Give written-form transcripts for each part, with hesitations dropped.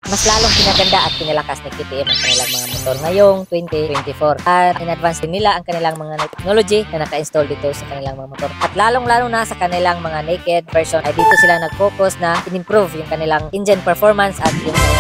mas lalong pinaganda at pinalakas ni KTM ang kanilang mga motor ngayong 2024. At in-advance din nila ang kanilang mga technology na naka-install dito sa kanilang mga motor. At lalong-lalo na sa kanilang mga naked version ay dito sila nag-focus na in-improve yung kanilang engine performance at yung mga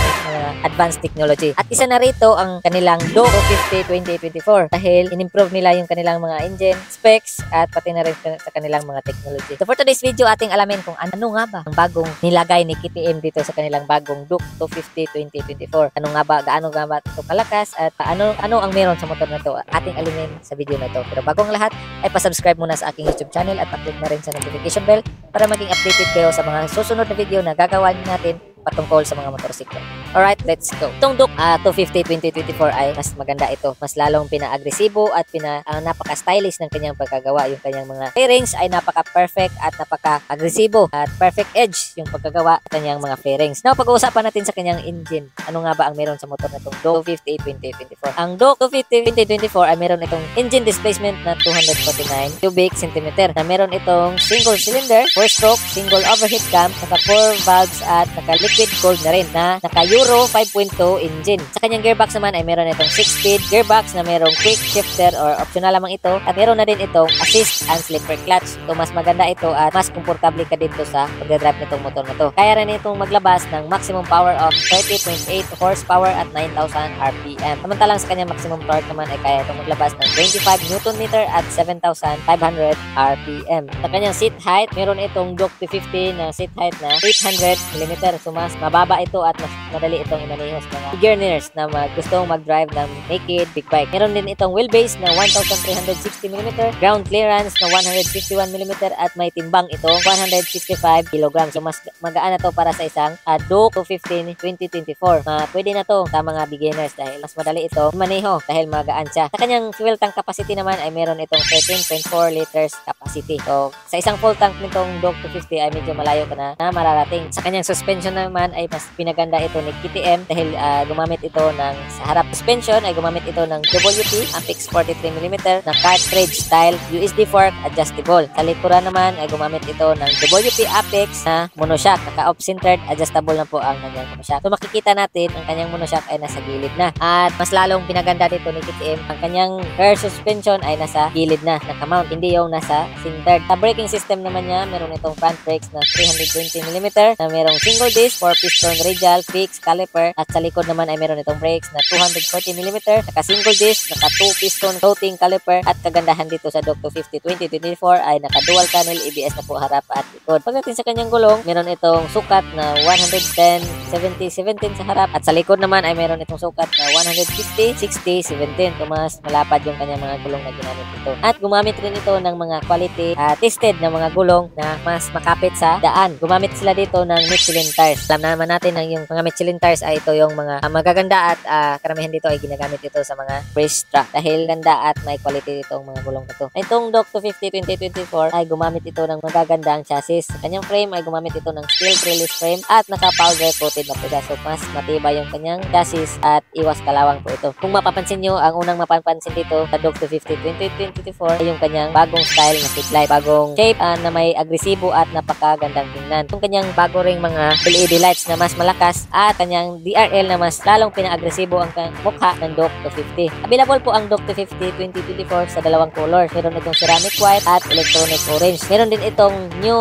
advanced technology. At isa na rito ang kanilang DO 250 2024 dahil in-improve nila yung kanilang mga engine specs at pati na rin sa kanilang mga technology. So for today's video, ating alamin kung ano nga ba ang bagong nilagay ni KTM dito sa kanilang bagong Duke 250 2024. Ano nga ba, gaano nga ba ito kalakas at ano ang meron sa motor na to, ating alamin sa video na to. Pero bago ang lahat ay pa-subscribe muna sa aking YouTube channel at pa-click na rin sa notification bell para maging updated kayo sa mga susunod na video na gagawa natin patungkol sa mga motorsiklo. Alright, let's go. Itong Duke 250 2024 ay mas maganda ito. Mas lalong pina-agresibo at napaka-stylish ng kanyang pagkagawa. Yung kanyang mga fairings ay napaka-perfect at napaka-agresibo at perfect edge yung pagkagawa ng kanyang mga fairings. Now, pag-uusapan natin sa kanyang engine. Ano nga ba ang meron sa motor na itong Duke 250 2024? Ang Duke 250 2024 ay meron itong engine displacement na 249 cubic centimeter na meron itong single cylinder, 4-stroke, single overhead cam, naka 4 valves at naka liquid cooled na rin na naka Euro 5.2 engine. Sa kanyang gearbox naman ay meron itong 6-speed gearbox na merong quick shifter or optional lamang ito at meron na din itong assist and slipper clutch. So mas maganda ito at mas komportable ka dito sa pagdadrive nitong motor na to. Kaya rin itong maglabas ng maximum power of 30.8 horsepower at 9,000 RPM. Samantalang sa kanyang maximum torque naman ay kaya itong maglabas ng 25 Nm at 7,500 RPM. Sa kanyang seat height, meron itong Duke 250 na seat height na 800 mm. So mas mababa ito at mas madali itong imaneho sa mga beginners na gustong mag-drive ng naked big bike. Meron din itong wheelbase na 1,360 mm, ground clearance na 151 mm at may timbang itong 165 kg. So mas magaan na to para sa isang Duke 250 2024. Pwede na to sa mga beginners dahil mas madali ito imaneho dahil magaan siya. Sa kanyang fuel tank capacity naman ay meron itong 13.4 liters capacity. So sa isang full tank nitong Duke 250 ay medyo malayo ka na mararating. Sa kanyang suspension naman ay mas pinaganda ito ni KTM dahil gumamit ito ng sa harap suspension ay gumamit ito ng WP Apex 43mm na cartridge style USD fork adjustable. Sa likuran naman ay gumamit ito ng WP Apex na monoshock, naka-off centered adjustable na po ang kanyang monoshock. So makikita natin ang kanyang monoshock ay nasa gilid na at mas lalong pinaganda dito ni KTM ang kanyang rear suspension ay nasa gilid na naka-mount, hindi yung nasa centered. Sa braking system naman niya meron itong front brakes na 320mm na merong single disc 4-piston radial fixed caliper at sa likod naman ay meron itong brakes na 240mm naka single disc, naka 2-piston rotating caliper at kagandahan dito sa Duke 250 2024 ay naka dual channel ABS na po harap at likod. Pagdating sa kanyang gulong, meron itong sukat na 110 70 17 sa harap at sa likod naman ay meron itong sukat na 150 60 17. So mas malapad yung kanyang mga gulong na ginamit ito. At gumamit rin ito ng mga quality tested na mga gulong na mas makapit sa daan. Gumamit sila dito ng Michelin tires. Alam naman natin na yung mga Michelin tires ay ito yung mga magaganda at karamihan dito ay ginagamit ito sa mga race track dahil ganda at may quality itong mga gulong na to. Itong Duke 250 2024 ay gumamit ito ng magagandang chassis. Sa kanyang frame ay gumamit ito ng steel trellis frame at naka-powder coated na pega. So mas matibay yung kanyang chassis at iwas kalawang po ito. Kung mapapansin nyo, ang unang mapapansin dito sa Duke 250 2024 ay yung kanyang bagong style na headlight, bagong shape na may agresibo at napakagandang tingnan. Yung kanyang bago ring mga LED lights na mas malakas at kanyang DRL na mas lalong pina-agresibo ang mukha ng Duke 250. Available po ang Duke 250 2024 sa dalawang color. Meron itong ceramic white at electronic orange. Meron din itong new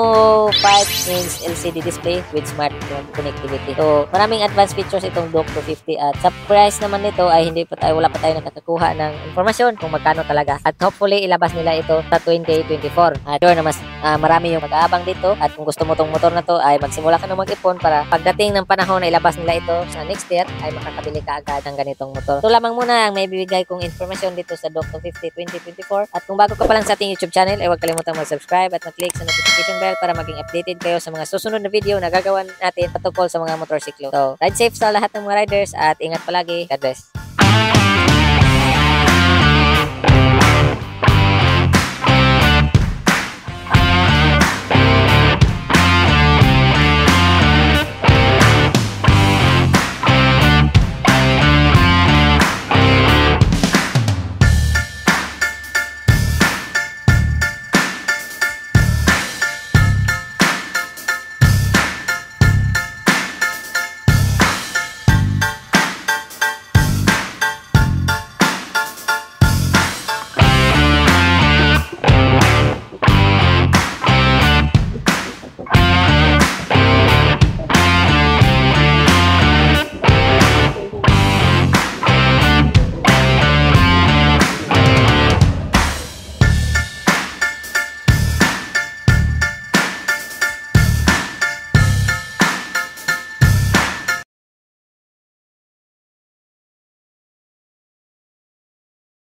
5-inch LCD display with smart connectivity. So, maraming advanced features itong Duke 250 at sa price naman nito ay wala pa tayo nakakakuha ng informasyon kung magkano talaga. At hopefully, ilabas nila ito sa 2024. Sure na mas marami yung mag-aabang dito at kung gusto mo tong motor na to ay magsimula ka na mag-ipon para pagdating ng panahon na ilabas nila ito sa next year ay makakabili ka agad ng ganitong motor. Ito lamang muna ang may bibigay kong informasyon dito sa Duke 250 2024 at kung bago ka pa lang sa ating YouTube channel ay huwag kalimutang mag-subscribe at mag-click sa notification bell para maging updated kayo sa mga susunod na video na gagawin natin patungkol sa mga motorsiklo. So, ride safe sa lahat ng mga riders at ingat palagi. God bless.